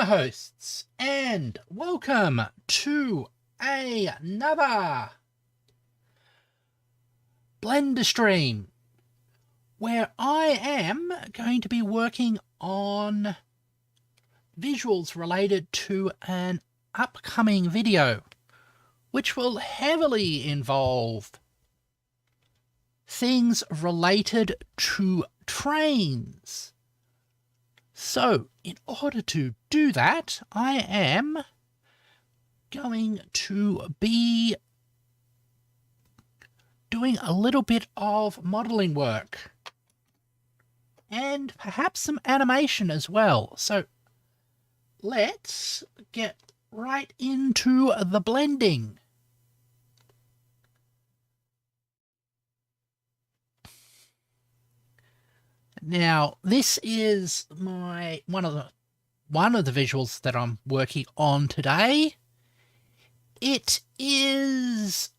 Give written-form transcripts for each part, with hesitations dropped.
hosts, and welcome to another Blender stream where I am going to be working on visuals related to an upcoming video which will heavily involve things related to trains. So, in order to do that, I am going to be doing a little bit of modeling work and perhaps some animation as well. So, let's get right into the blending. Now, this is my one of the visuals that I'm working on today. It is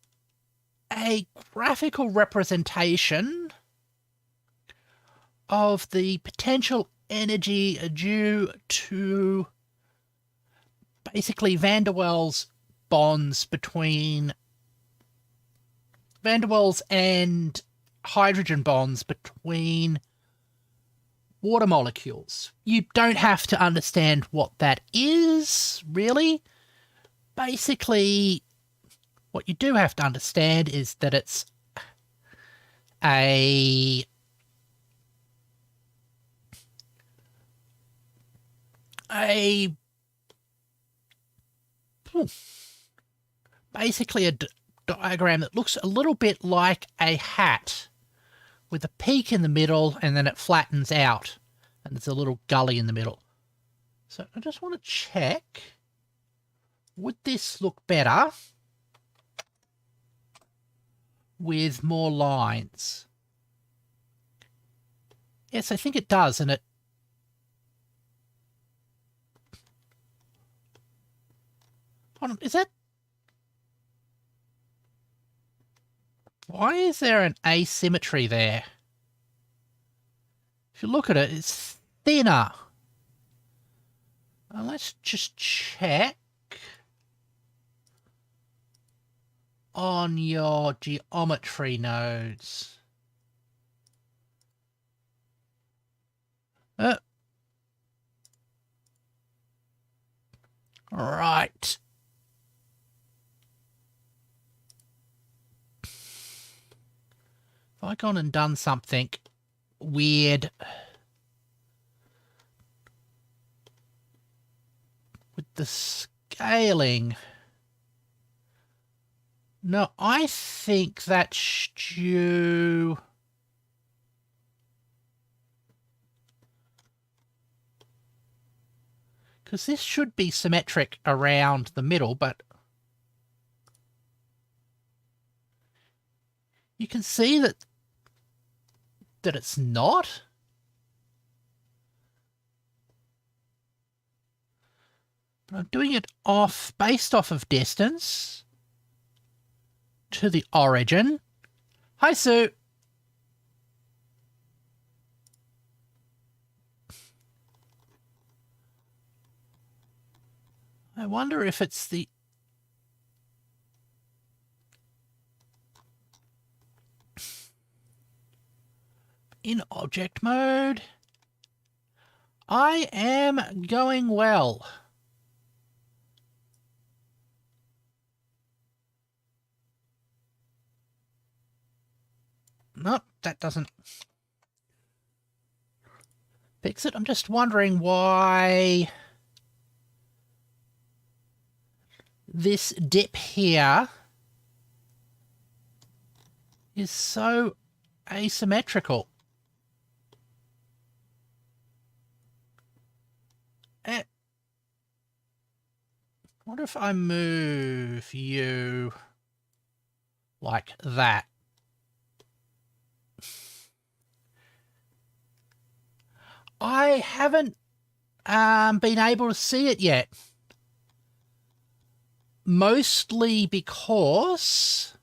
a graphical representation of the potential energy due to basically van der Waals bonds between van der Waals and hydrogen bonds between water molecules. You don't have to understand what that is, really. Basically, what you do have to understand is that it's basically a diagram that looks a little bit like a hat, with a peak in the middle, and then it flattens out, and there's a little gully in the middle. So I just want to check, would this look better with more lines? Yes, I think it does, and it... Hold on, is that... Why is there an asymmetry there? If you look at it, it's thinner. Well, let's just check on your geometry nodes. Right. If I gone and done something weird with the scaling. No, I think that's due... because this should be symmetric around the middle, but you can see that it's not. But I'm doing it based off of distance to the origin. Hi, Sue. I wonder if it's the... in object mode. I am going well. Nope, that doesn't fix it. I'm just wondering why this dip here is so asymmetrical. I wonder if I move you like that. I haven't been able to see it yet. Mostly because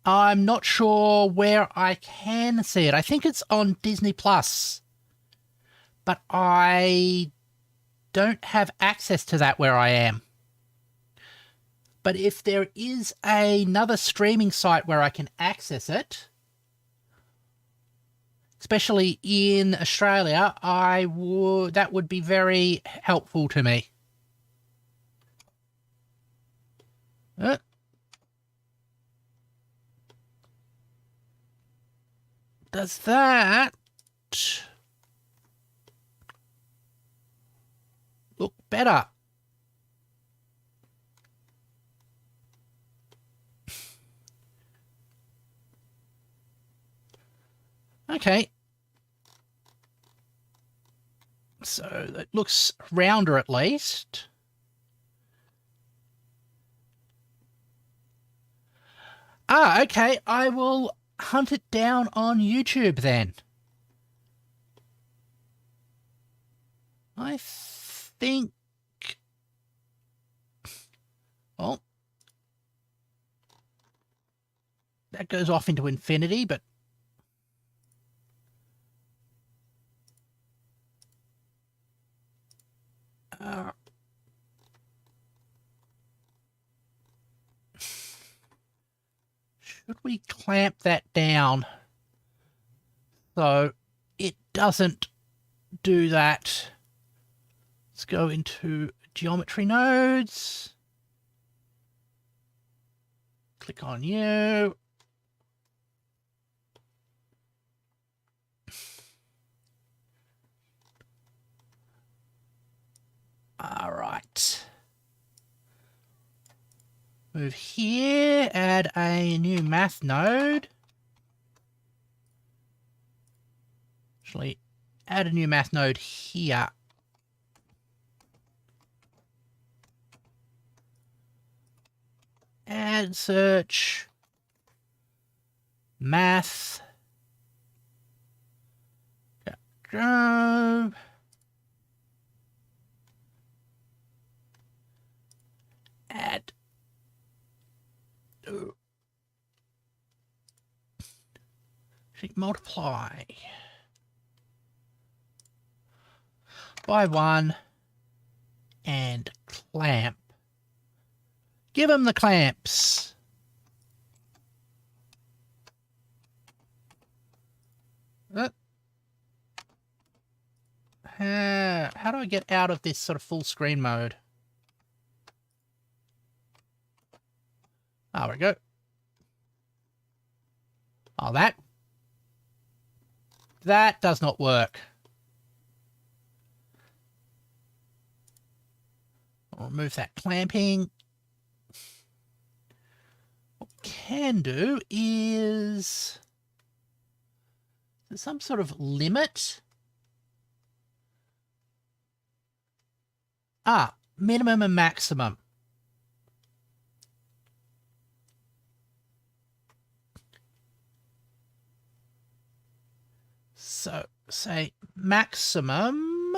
I'm not sure where I can see it. I think it's on Disney Plus. But I don't have access to that where I am. But if there is another streaming site where I can access it, especially in Australia, that would be very helpful to me. Does that look better? Okay. So it looks rounder at least. Ah, okay. I will hunt it down on YouTube then. I think... Well, that goes off into infinity, but... should we clamp that down so it doesn't do that? Let's go into geometry nodes. Click on you. All right. Move here, add a new math node. Actually, add a new math node here. Add search. Math. Go. Add. Multiply by 1 and clamp. Give them the clamps. How do I get out of this sort of full screen mode? There we go. Oh, that does not work. I'll remove that clamping. What we can do is there's some sort of limit. Minimum and maximum. So, say maximum.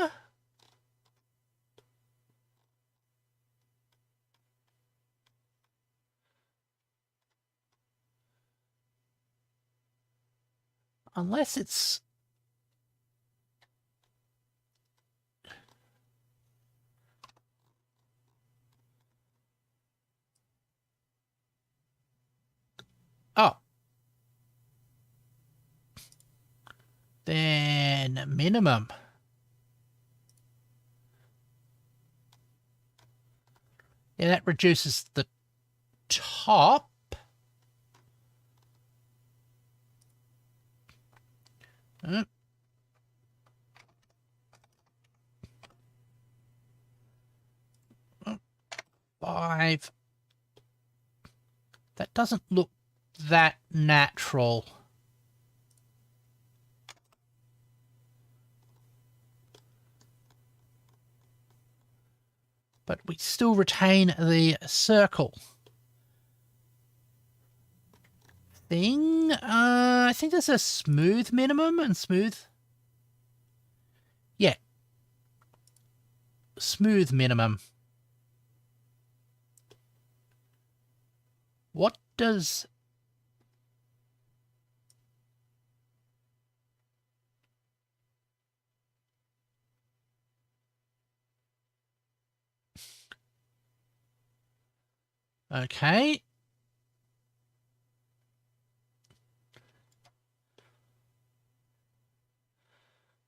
Unless it's... Oh. Then minimum. Yeah, that reduces the top. Five. That doesn't look that natural. But we still retain the circle thing. I think there's a smooth minimum and smooth. Yeah. Smooth minimum. What does... Okay.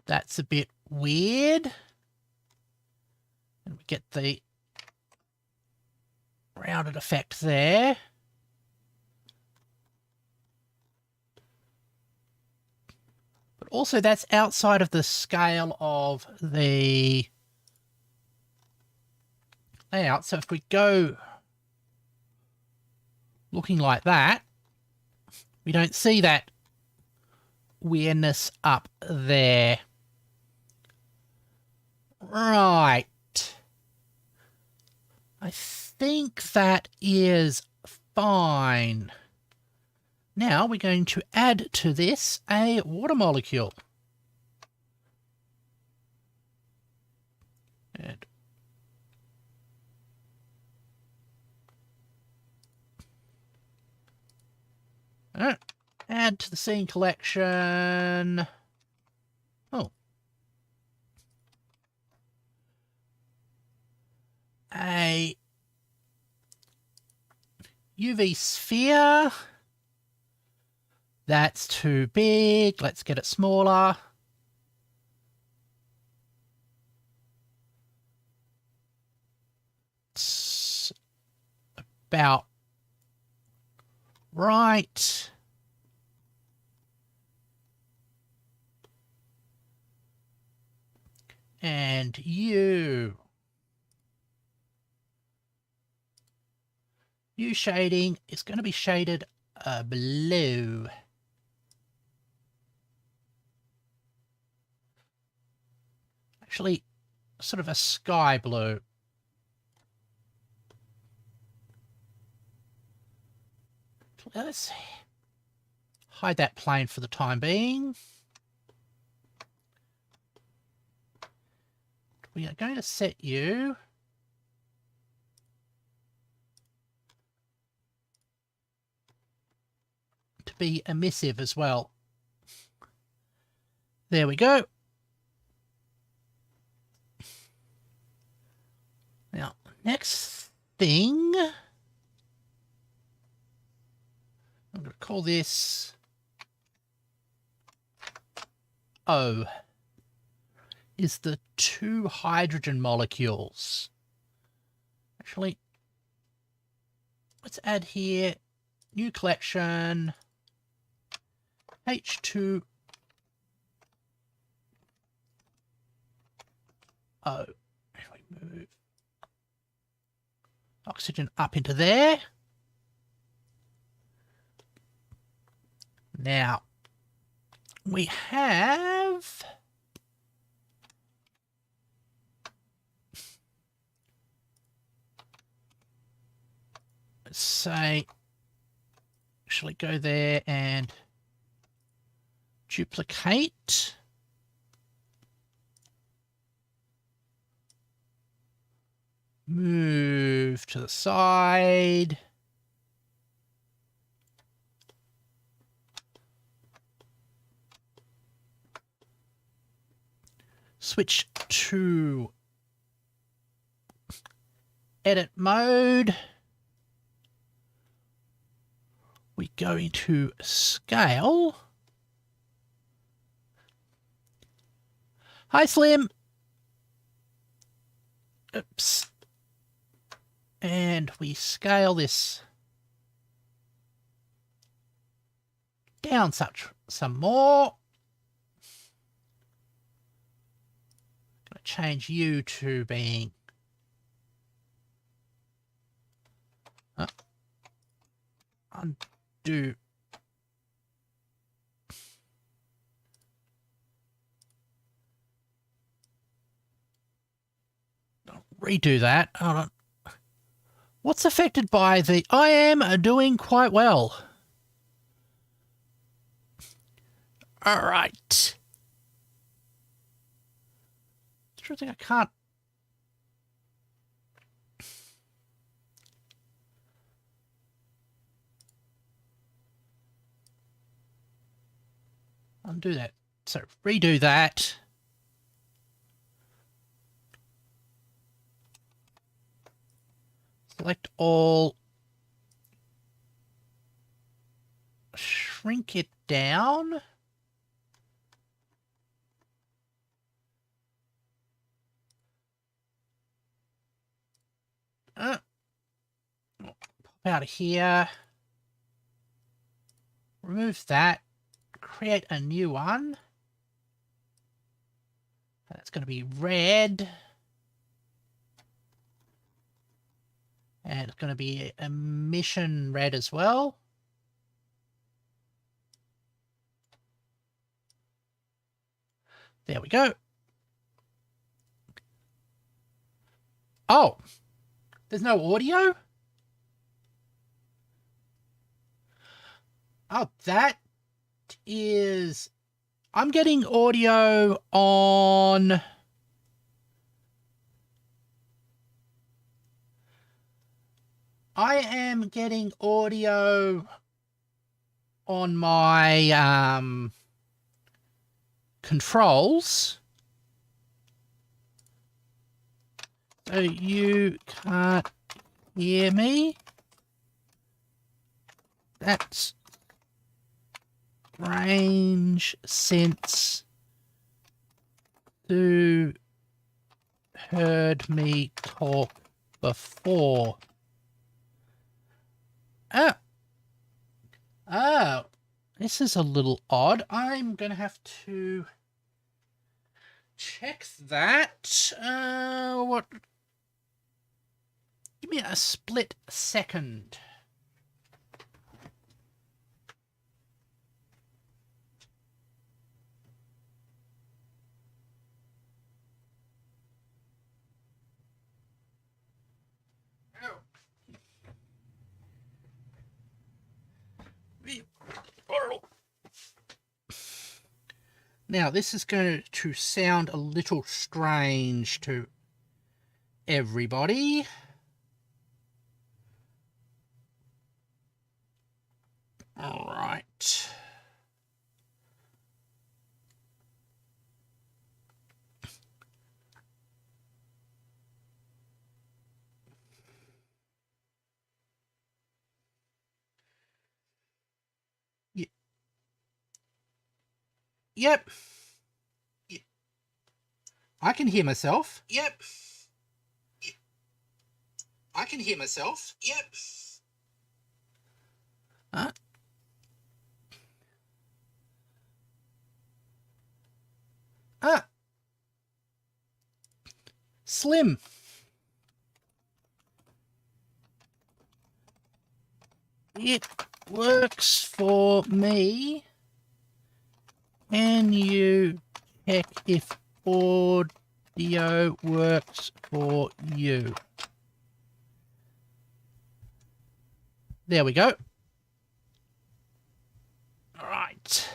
That's a bit weird. And we get the rounded effect there. But also that's outside of the scale of the layout. So if we go looking like that, we don't see that weirdness up there. Right. I think that is fine. Now we're going to add to this a water molecule. And add to the scene collection. Oh. A UV sphere. That's too big. Let's get it smaller. It's about right. And U shading is going to be shaded blue. Actually, sort of a sky blue. Let's hide that plane for the time being. We are going to set you to be emissive as well. There we go. Now, next thing, I'm going to call this O, is the 2 hydrogen molecules. Actually, let's add here, new collection, H2O. If we move oxygen up into there. Now, we have let's say, actually go there and duplicate. Move to the side. Switch to edit mode. We go into scale. Hi, Slim. Oops. And we scale this down some more. I'm going to change you to being undo. Redo that. Hold on. What's affected by the... I am doing quite well. All right. I think I can't... undo that. So redo that. Select all, down. Pop out of here. Remove that. Create a new one. That's going to be red. And it's going to be emission red as well. There we go. Oh, there's no audio? Oh, that is... I'm getting audio on... I am getting audio on my controls. So you can't hear me. That's strange since you heard me talk before. Oh, this is a little odd. I'm going to have to check that. What? Give me a split second. Now, this is going to sound a little strange to everybody. All right. Yep. I can hear myself. Yep. I can hear myself. Yep. Slim. It works for me. Can you check if audio works for you? There we go. All right.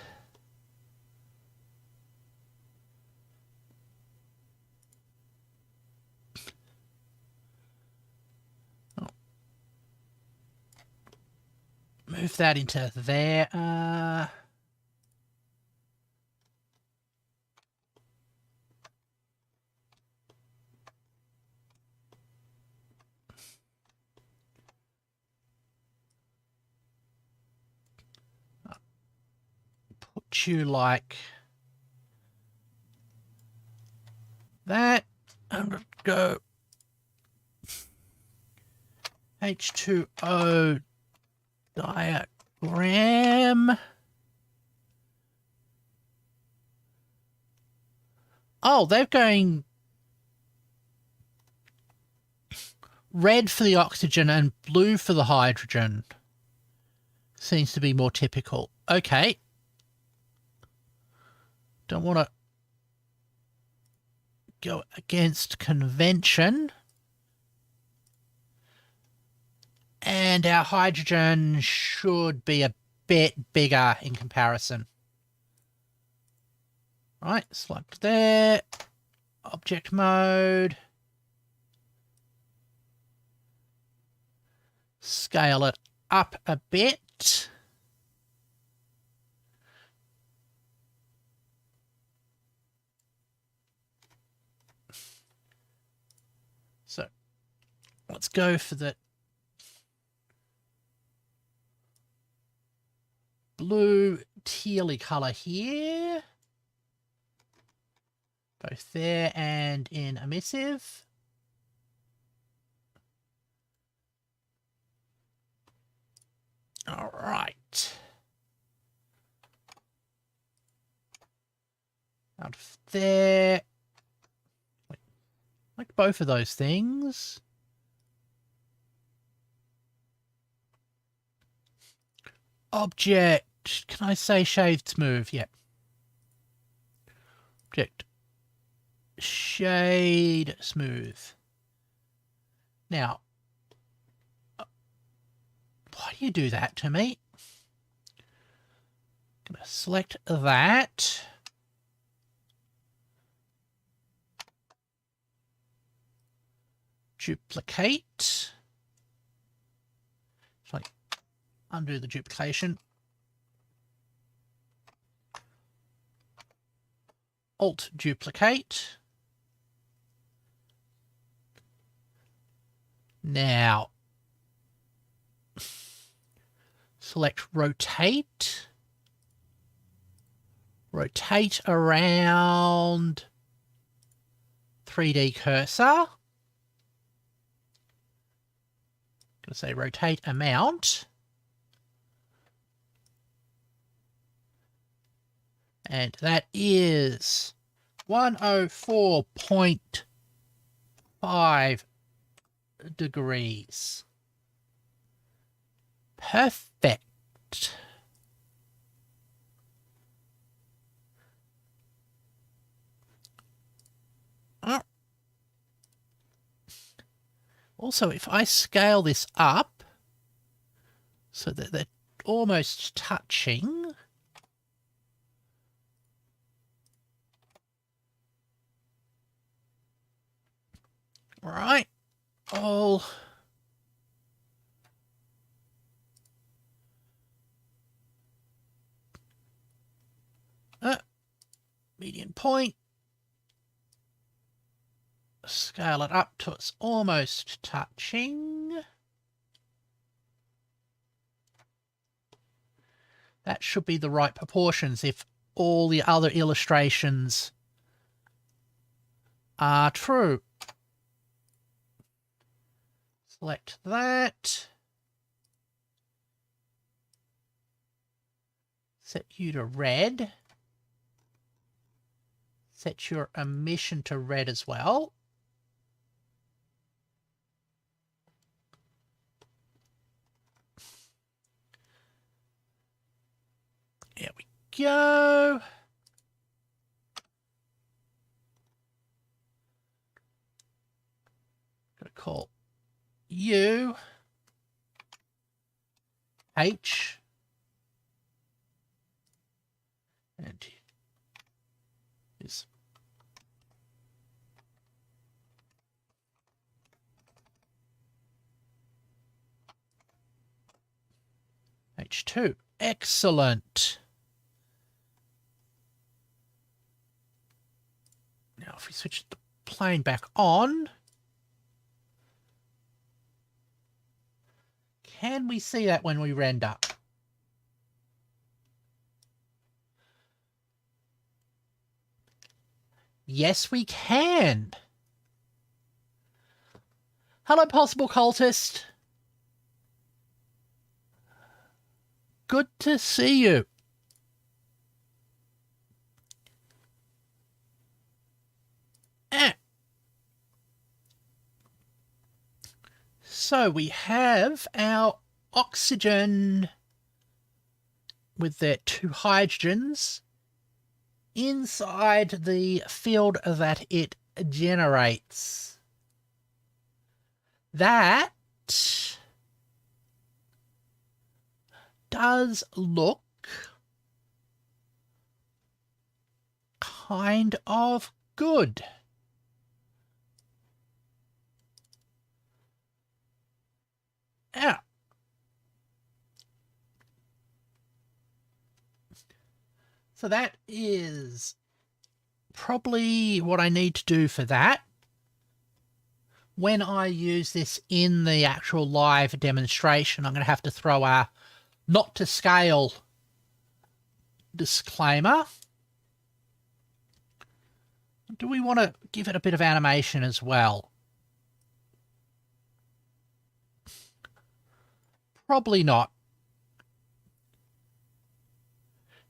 Oh. Move that into there. You like that. I'm going to go H2O diagram. Oh, they're going red for the oxygen and blue for the hydrogen. Seems to be more typical. Okay. Don't want to go against convention. And our hydrogen should be a bit bigger in comparison. Right, select there. Object mode. Scale it up a bit. So let's go for the blue tealy colour here. Both there and in emissive. All right. Out of there. Wait, like both of those things. Object. Can I say shaved smooth? Yep. Object. Shade smooth. Now, why do you do that to me? I'm going to select that. Duplicate. Like, undo the duplication. Alt duplicate. Now, select rotate. Rotate around 3D cursor. I'm going to say rotate amount. And that is 104.5 degrees. Perfect. Also, if I scale this up so that they're almost touching, right, I'll median point, scale it up to it's almost touching. That should be the right proportions if all the other illustrations are true. Select that. Set you to red. Set your emission to red as well. There we go. Gotta call U H and is H2. Excellent. Now if we switch the plane back on, can we see that when we render? Yes, we can. Hello, possible cultist. Good to see you. So we have our oxygen with their two hydrogens inside the field that it generates. That does look kind of good. Yeah. So that is probably what I need to do for that. When I use this in the actual live demonstration, I'm going to have to throw a not to scale disclaimer. Do we want to give it a bit of animation as well? Probably not.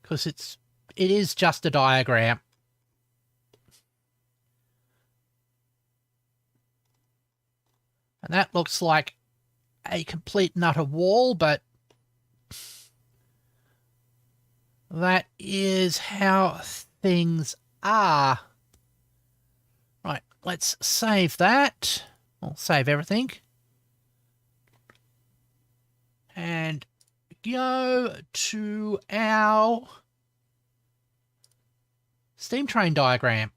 Because it is just a diagram. And that looks like a complete and utter wall, but that is how things are. Right, let's save that. I'll save everything. And go to our steam train diagram.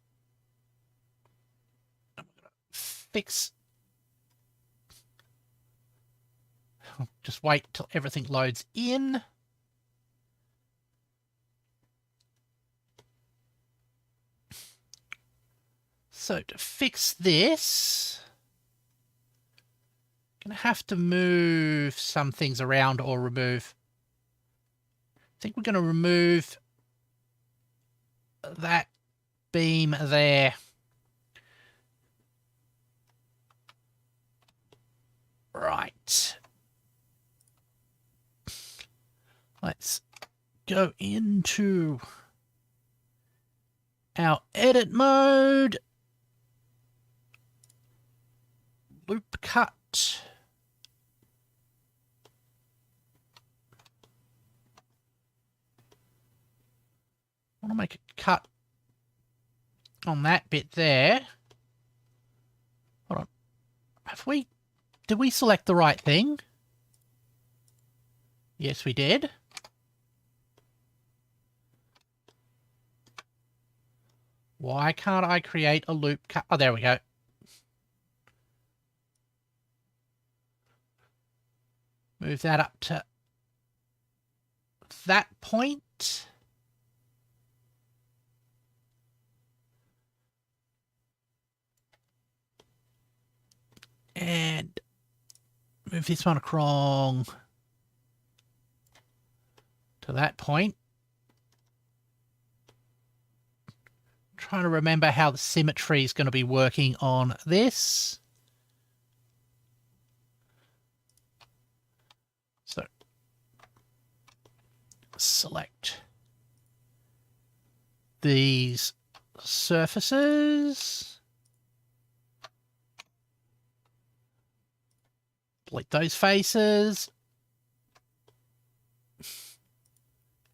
I'm going to fix... Just wait till everything loads in. So to fix this, I'm going to have to move some things around or remove. I think we're going to remove that beam there. Right. Let's go into our edit mode. Loop cut. I want to make a cut on that bit there. Hold on. Did we select the right thing? Yes, we did. Why can't I create a loop cut? Oh, there we go. Move that up to that point. And move this one across to that point. Trying to remember how the symmetry is going to be working on this. So select these surfaces. Delete those faces.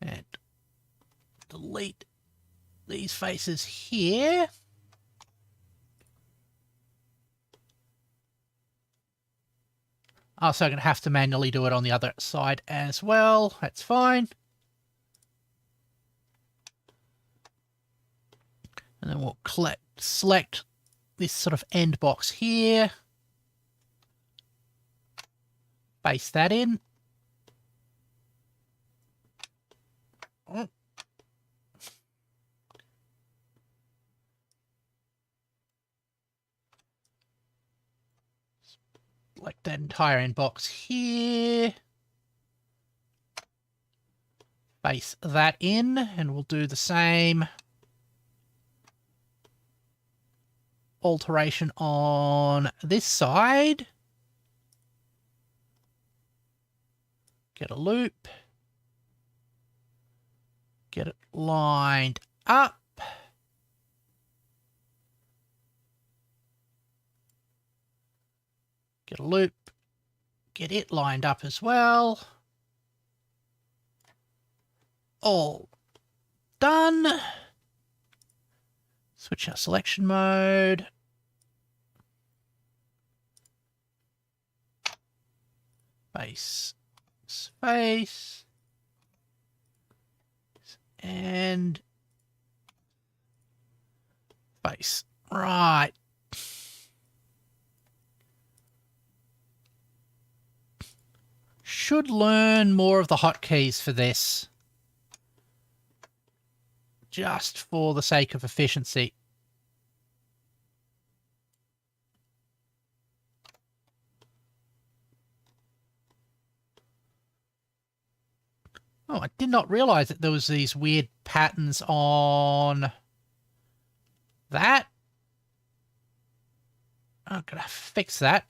And delete these faces here. Also, I'm going to have to manually do it on the other side as well. That's fine. And then we'll select this sort of end box here. Base that in. Oh. Select that entire end box here. Base that in, and we'll do the same alteration on this side. Get a loop. Get it lined up. Get a loop. Get it lined up as well. All done. Switch our selection mode. Base, space, and base. Right. Should learn more of the hotkeys for this. Just for the sake of efficiency. Oh, I did not realize that there was these weird patterns on that. I'm gonna fix that.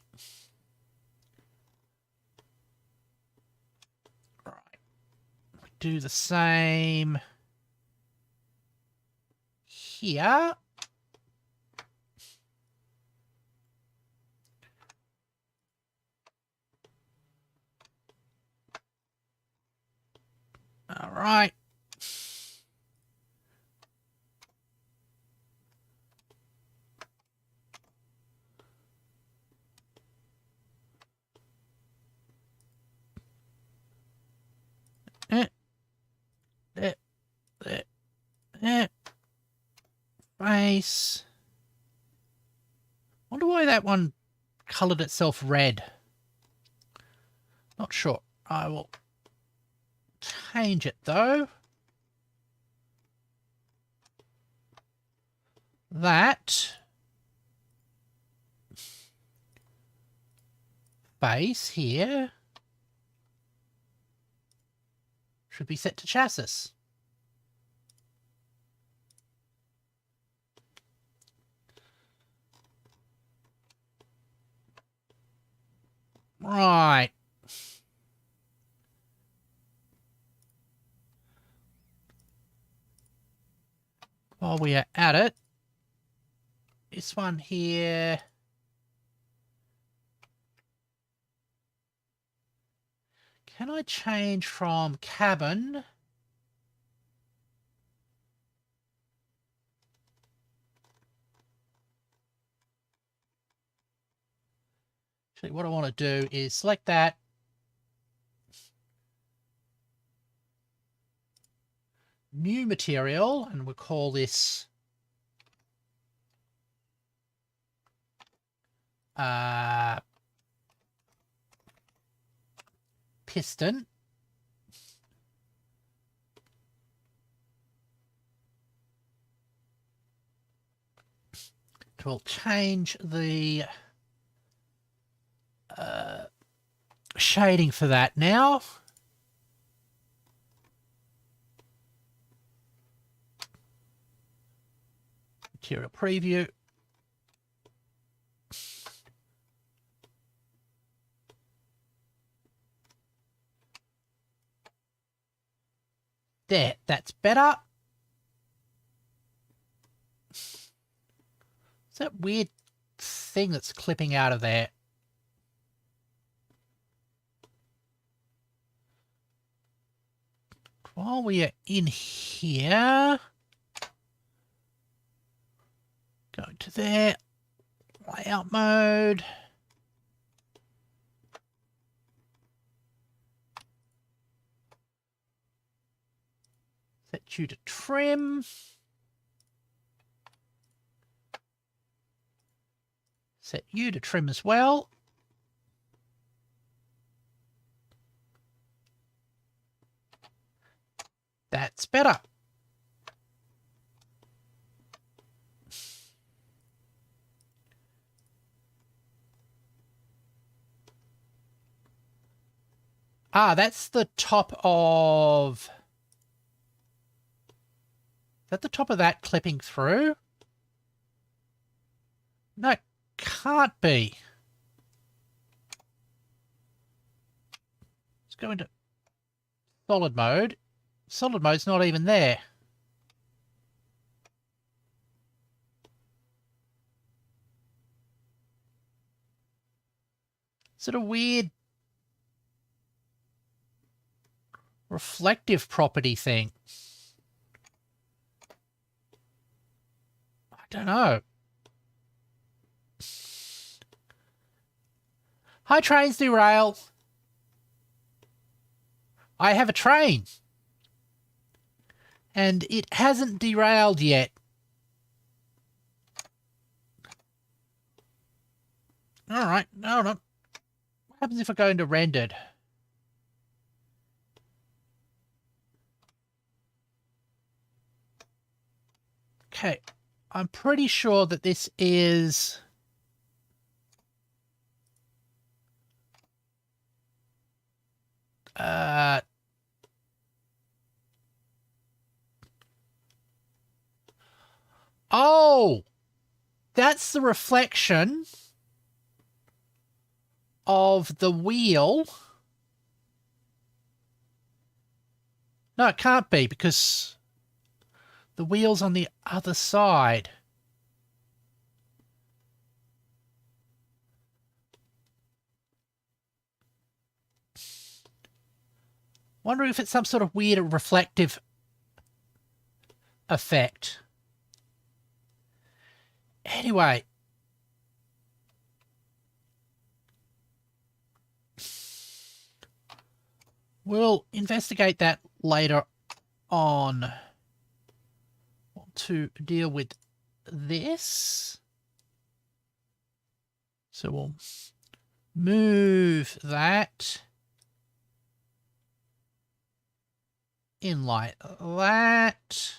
Right. Do the same here. All right. Face. Wonder why that one coloured itself red. Not sure. I will change it though. That face here should be set to chassis. Right. While we are at it, this one here, can I change from cabin actually what I want to do is select that, new material, and we'll call this piston. We'll change the shading for that now. Material preview. There, that's better. It's that weird thing that's clipping out of there. While we are in here, go to there, layout mode. Set you to trim. Set you to trim as well. That's better. Ah, that's the top of... Is that the top of that clipping through? No, it can't be. Let's go into solid mode. Solid mode's not even there. Is it a weird reflective property thing? I don't know. Hi, trains derail. I have a train. And it hasn't derailed yet. All right, hold on. What happens if I go into rendered? Okay, I'm pretty sure that this is... Oh! That's the reflection of the wheel. No, it can't be because the wheel's on the other side. Wonder if it's some sort of weird reflective effect. Anyway. We'll investigate that later on. Want to deal with this. So we'll move that in like that.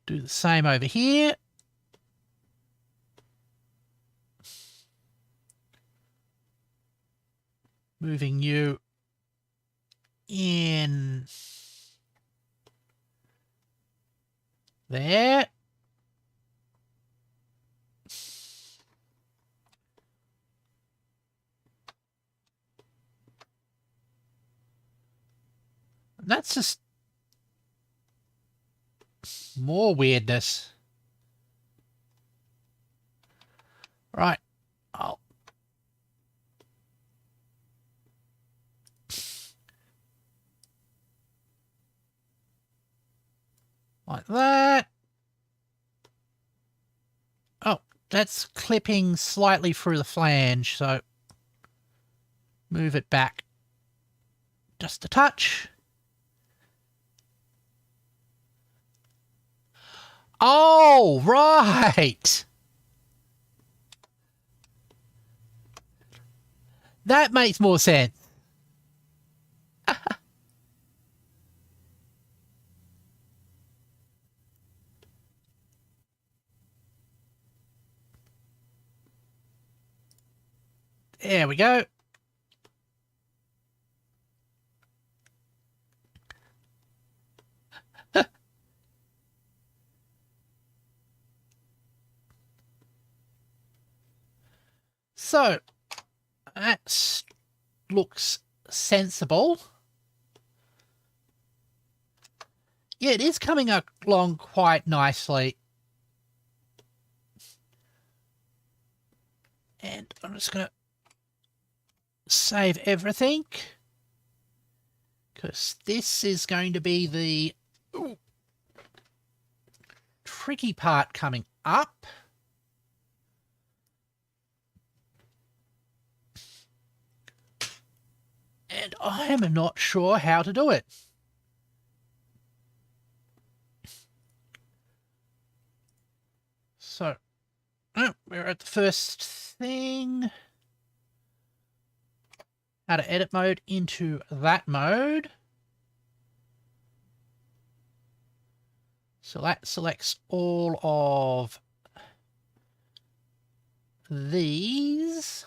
Do the same over here. Moving you in there. That's just more weirdness. Right. I'll like that. Oh, that's clipping slightly through the flange, so move it back just a touch. Oh, right. That makes more sense. There we go. So, that looks sensible. Yeah, it is coming along quite nicely. And I'm just going to save everything, because this is going to be the tricky part coming up. And I am not sure how to do it. So, we're at the first thing. How to edit mode into that mode. So that selects all of these.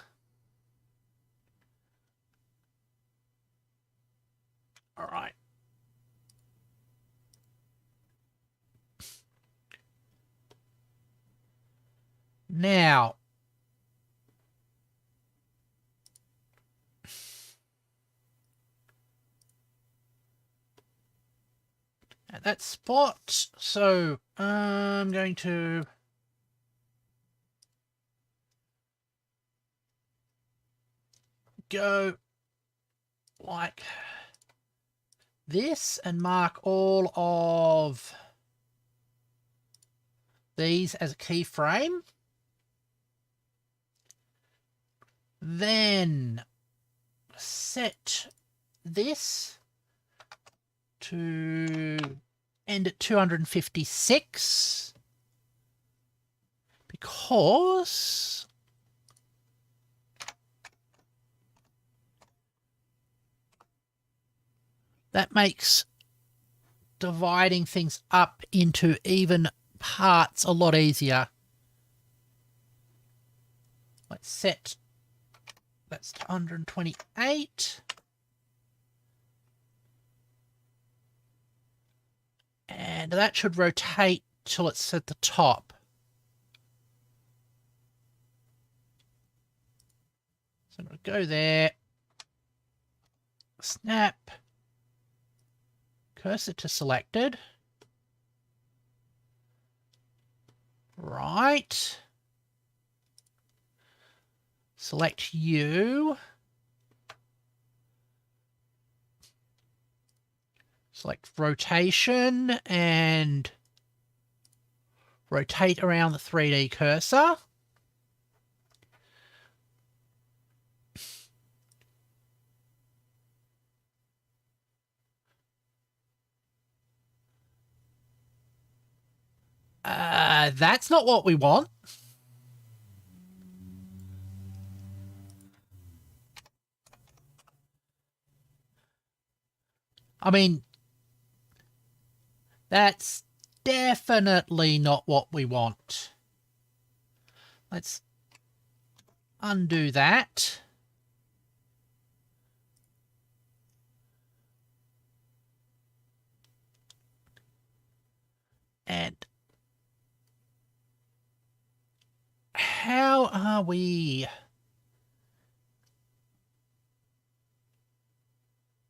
All right. Now, at that spot, so I'm going to go like this and mark all of these as a keyframe. Then set this to end at 256 because that makes dividing things up into even parts a lot easier. Let's set that's 128. And And that should rotate till it's at the top. So I'm going to go there. Snap. Cursor to selected. Right. Select you. Select rotation and rotate around the 3D cursor. That's not what we want. I mean, that's definitely not what we want. Let's undo that. And how are we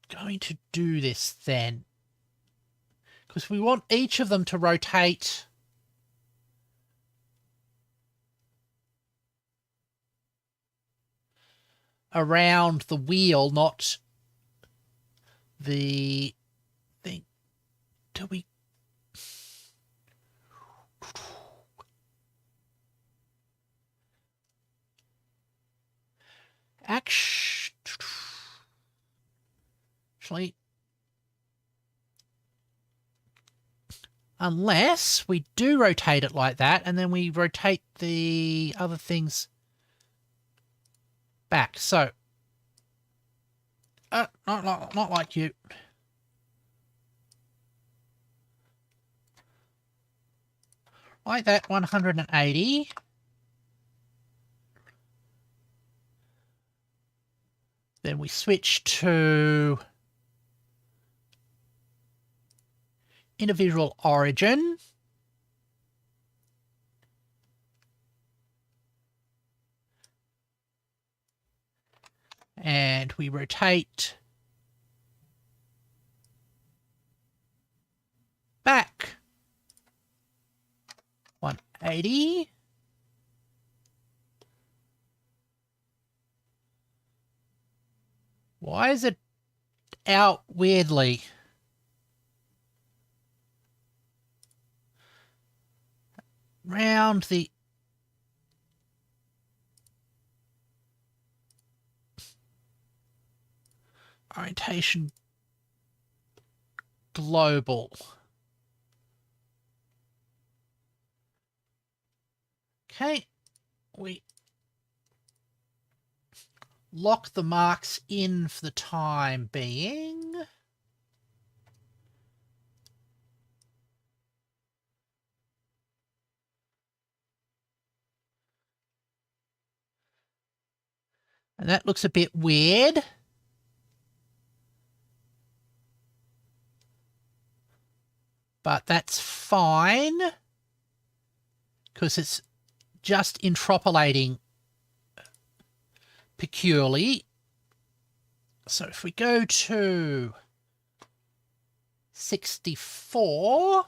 going to do this then? Because we want each of them to rotate around the wheel, not the thing. Do we... Actually, unless we do rotate it like that, and then we rotate the other things back. So, not like you. Like that, 180. Then we switch to individual origin. And we rotate back 180. Why is it out weirdly? Round the... orientation global. Okay, we lock the marks in for the time being. And that looks a bit weird. But that's fine, because it's just interpolating peculiarly. So if we go to 64,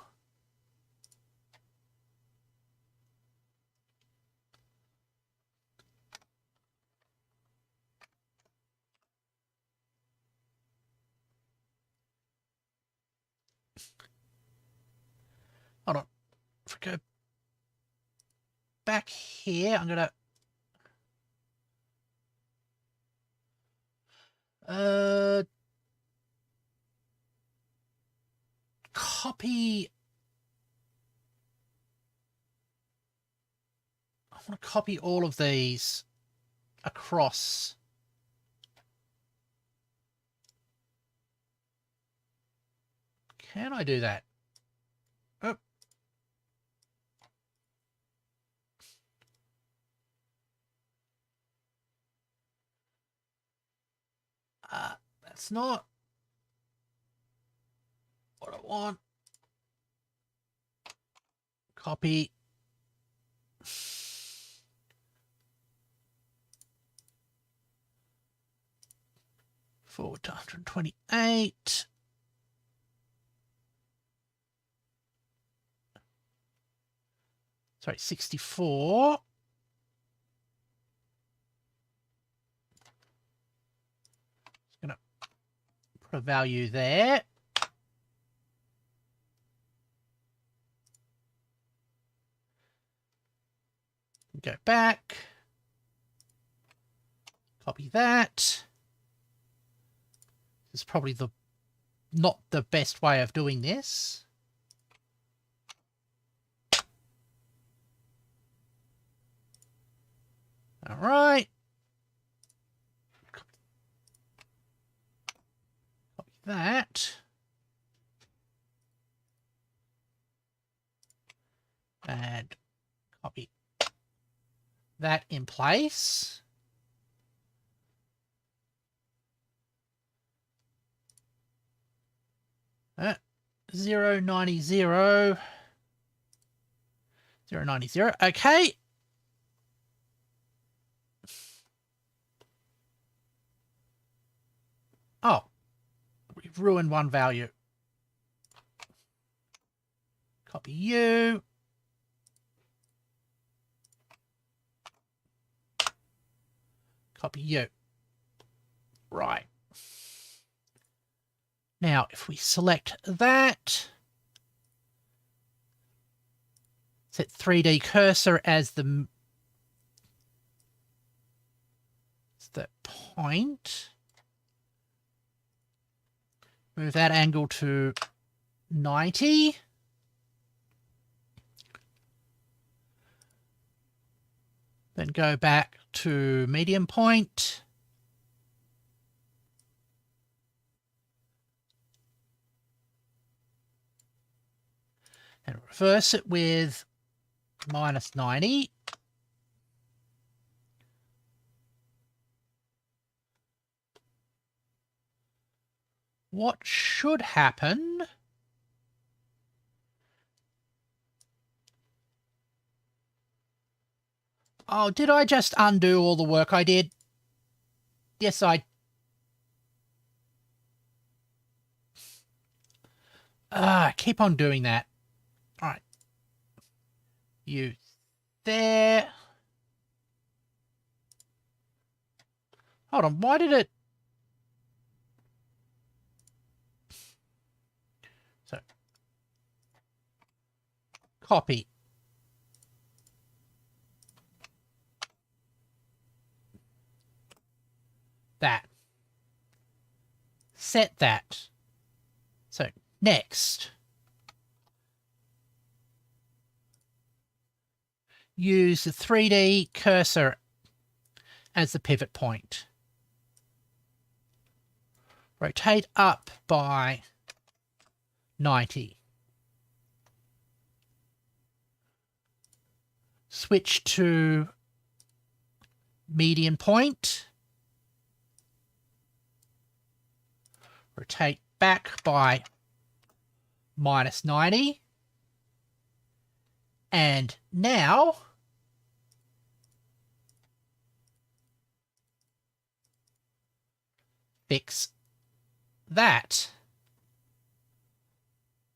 hold on, if we go back here, I'm going to copy. I want to copy all of these across. Can I do that? Oh. That's not what I want. Copy. Forward to 128. Sorry, 64. Just going to put a value there. Go back. Copy that. This is probably not the best way of doing this. All right. Copy that. And copy that in place. Uh, 090, 090. Okay. Oh, we've ruined one value. Copy you. Copy you. Right. Now, if we select that, set 3D cursor as the point. Move that angle to 90. Then go back to medium point. And reverse it with minus 90. What should happen Oh, did I just undo all the work I did? Yes, I... keep on doing that. All right. You there. Hold on, why did it... So, copy. That. Set that. So, next. Use the 3D cursor as the pivot point. Rotate up by 90. Switch to median point. Rotate back by minus 90. And now fix that.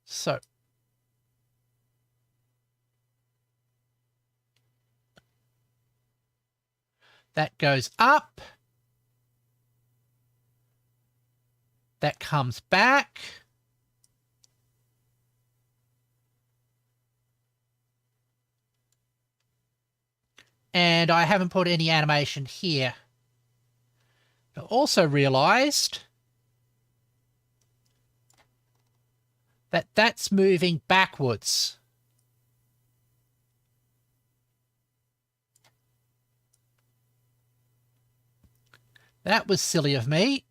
So that goes up. That comes back. And I haven't put any animation here. I also realized that that's moving backwards. That was silly of me.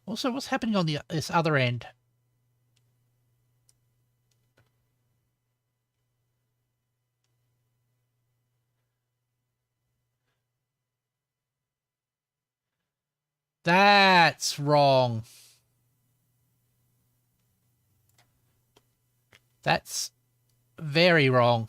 Also, what's happening on this other end? That's wrong. That's very wrong.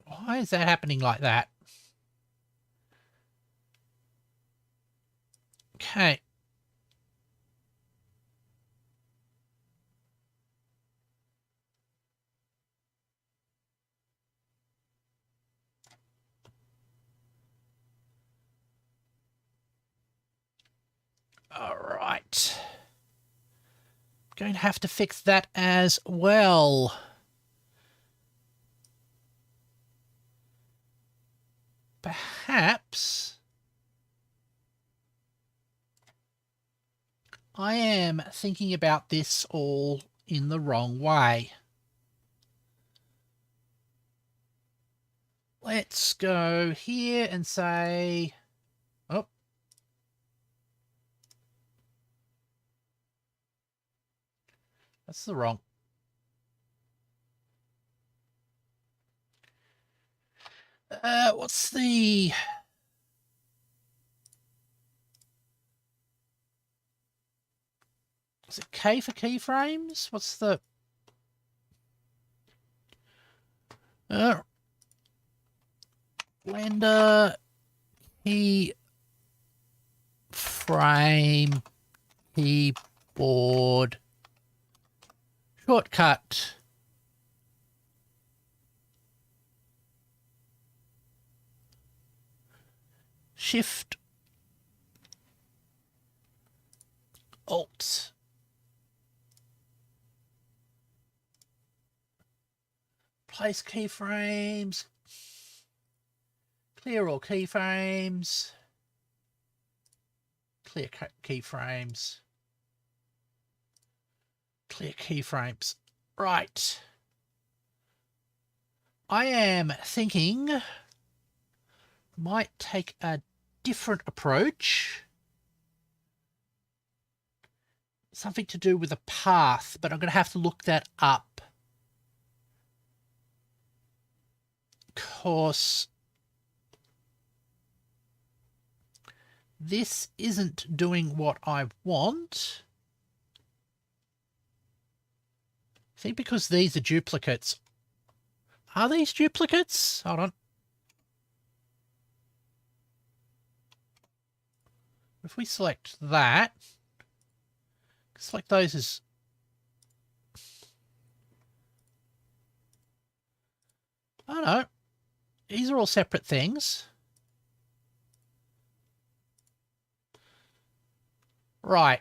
Why is that happening like that? Okay. All right. Going to have to fix that as well. Perhaps I am thinking about this all in the wrong way. Let's go here and say, oh, that's the wrong. What's the... Is it K for keyframes? What's the... Blender key frame keyboard shortcut. Shift Alt. Place keyframes. Clear all keyframes. Clear keyframes. Clear keyframes. Right. I am thinking might take a different approach. Something to do with a path, but I'm going to have to look that up. Course this isn't doing what I want. I think because these are duplicates. Are these duplicates? Hold on. If we select that, select those as... Oh no, these are all separate things. Right,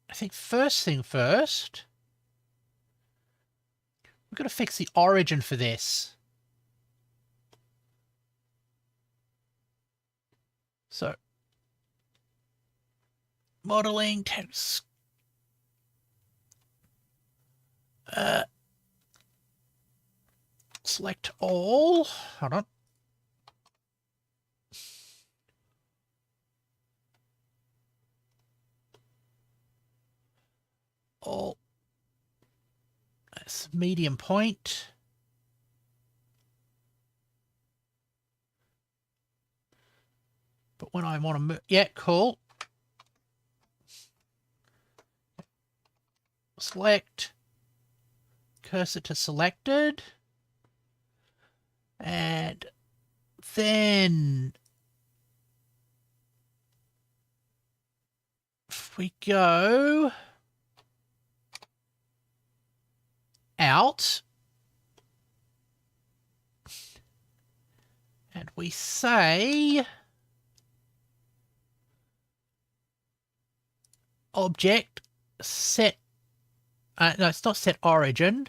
I think first thing first, we've got to fix the origin for this. So, modeling, text, select all, hold on. All, that's medium point. But when I want to move, yeah, cool. Select, cursor to selected, and then if we go out and we say object set, no, it's not set origin.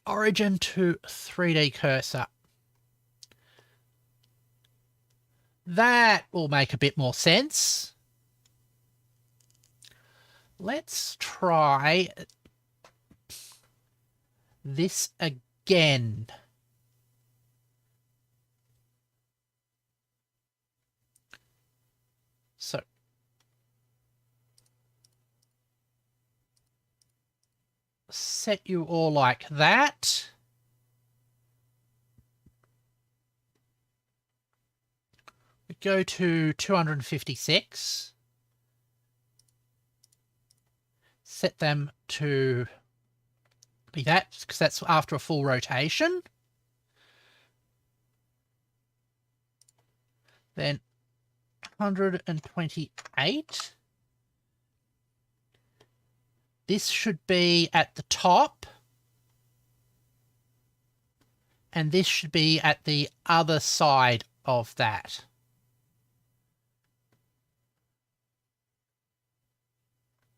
Origin to 3D cursor. That will make a bit more sense. Let's try this again. So set you all like that. We go to 256. Set them to be that, because that's after a full rotation. Then 128. This should be at the top. And this should be at the other side of that.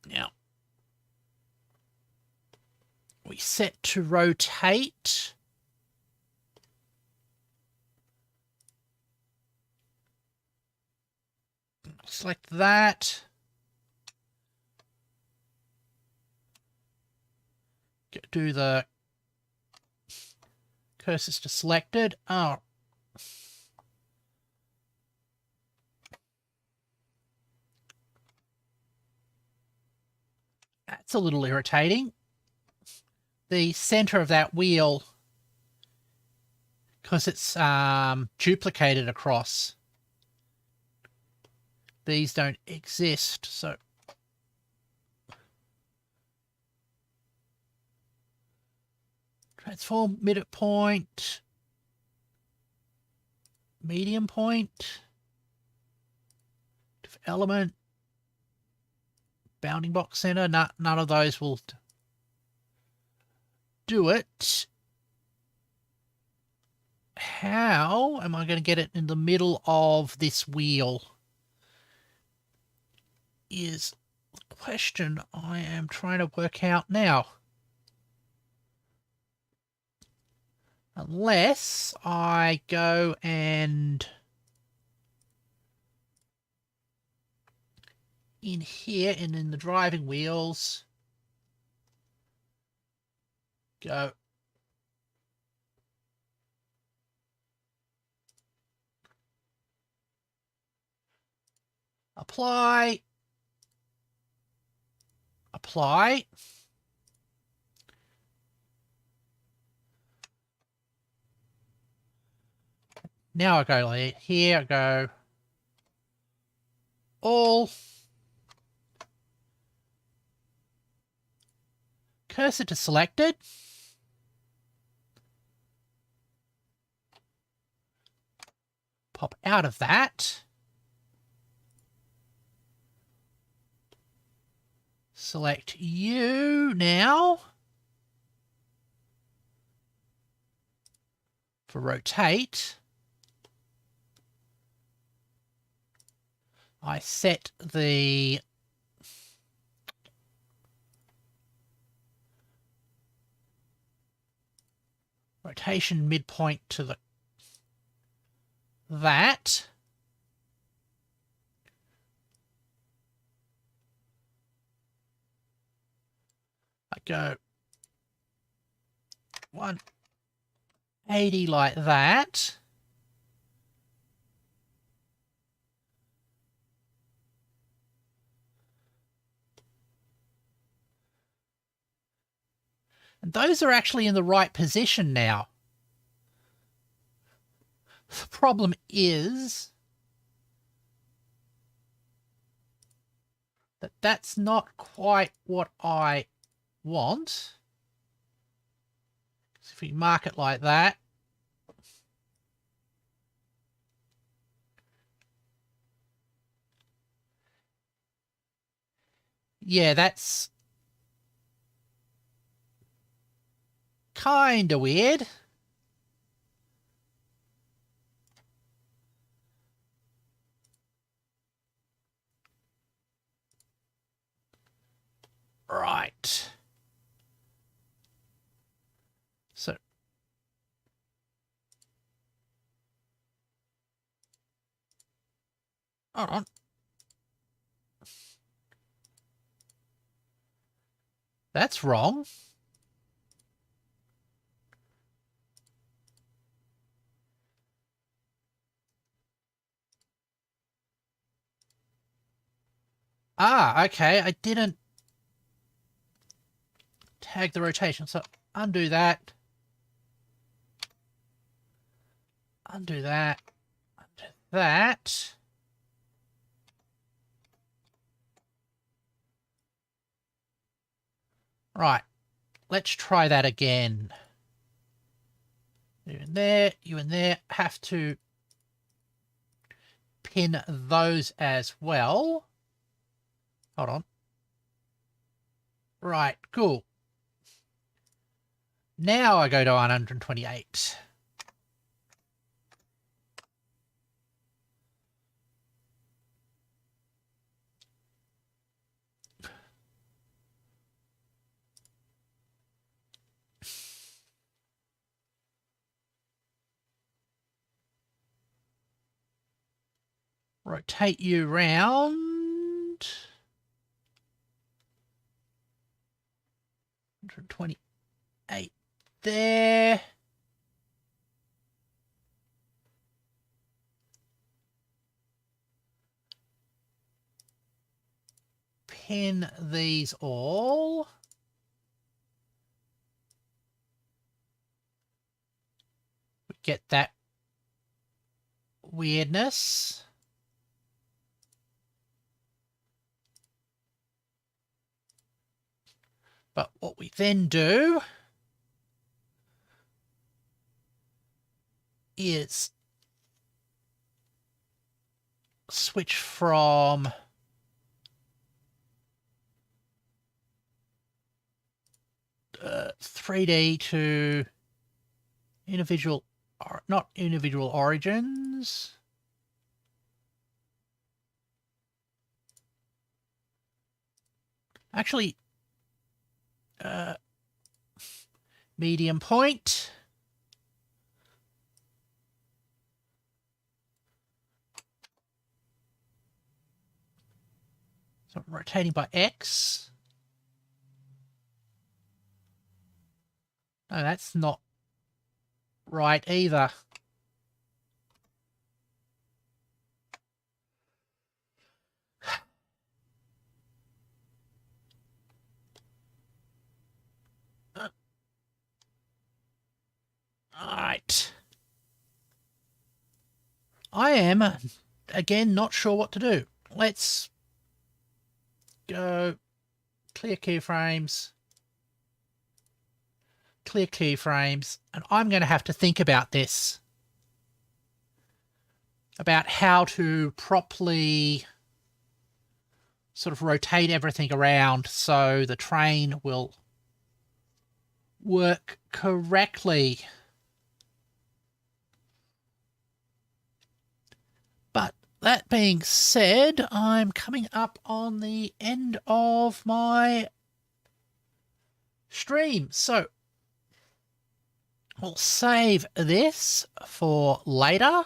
Now, we set to rotate. Select that. Do the cursors to selected. Oh. That's a little irritating. The center of that wheel, because it's duplicated across, these don't exist, so transform midpoint, medium point, element, bounding box center. None of those will do it. How am I going to get it in the middle of this wheel? Is the question I am trying to work out now. Unless I go and in here and in the driving wheels, go apply, apply. Now I go here, I go all, cursor to selected, pop out of that, select you now for rotate. I set the rotation midpoint to that. I go 180 like that. And those are actually in the right position now. The problem is that that's not quite what I want. So if we mark it like that, yeah, that's kind of weird. Right. So hold on. That's wrong. Ah, okay. I didn't tag the rotation. So undo that. Undo that. Undo that. Right. Let's try that again. You in there. Have to pin those as well. Hold on. Right, cool. Now I go to 128. Rotate you round. 128 there. Pin these all. We get that weirdness. But what we then do is switch from (3D) to individual, not individual origins. Actually, medium point. So I'm rotating by X. No, that's not right either. Alright. I am, again, not sure what to do. Let's go clear keyframes. Clear keyframes. And I'm going to have to think about this. About how to properly sort of rotate everything around so the train will work correctly. But that being said, I'm coming up on the end of my stream. So I'll save this for later.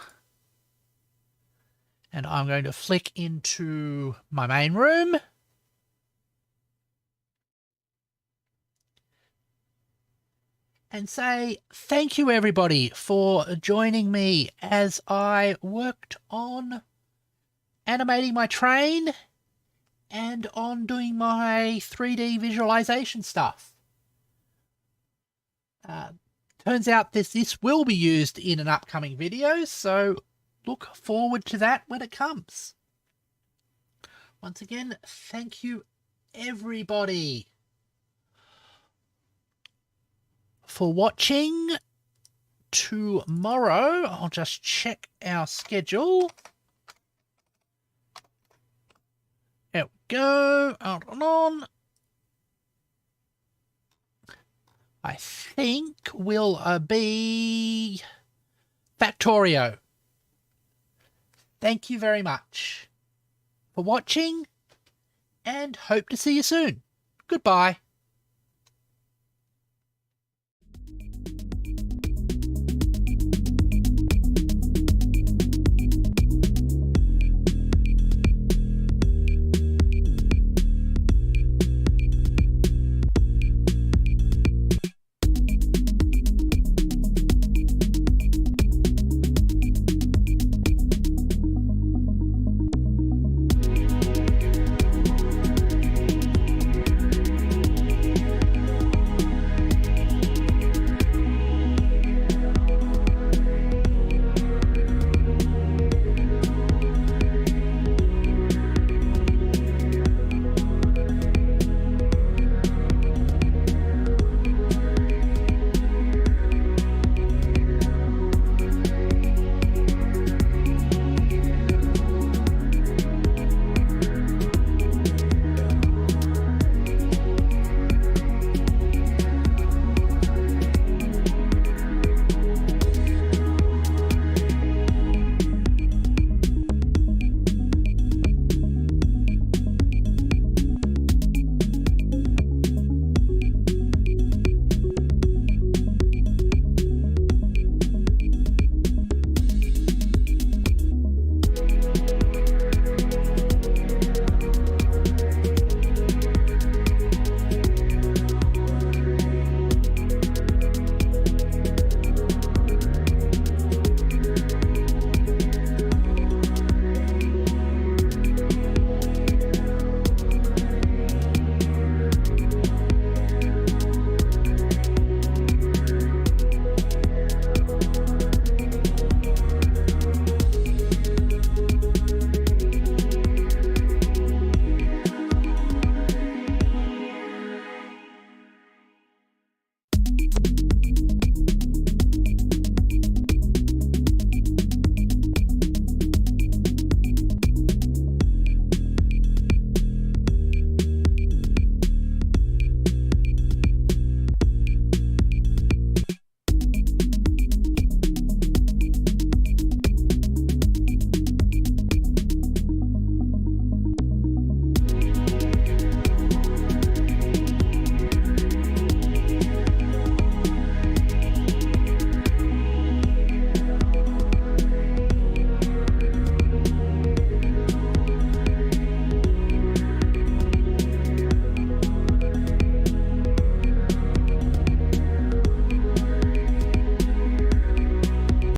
And I'm going to flick into my main room. And say thank you everybody for joining me as I worked on animating my train and on doing my 3D visualization stuff. Turns out this will be used in an upcoming video, so look forward to that when it comes. Once again, thank you everybody for watching. Tomorrow, I'll just check our schedule. There we go. On. I think will be Factorio. Thank you very much for watching and hope to see you soon. Goodbye.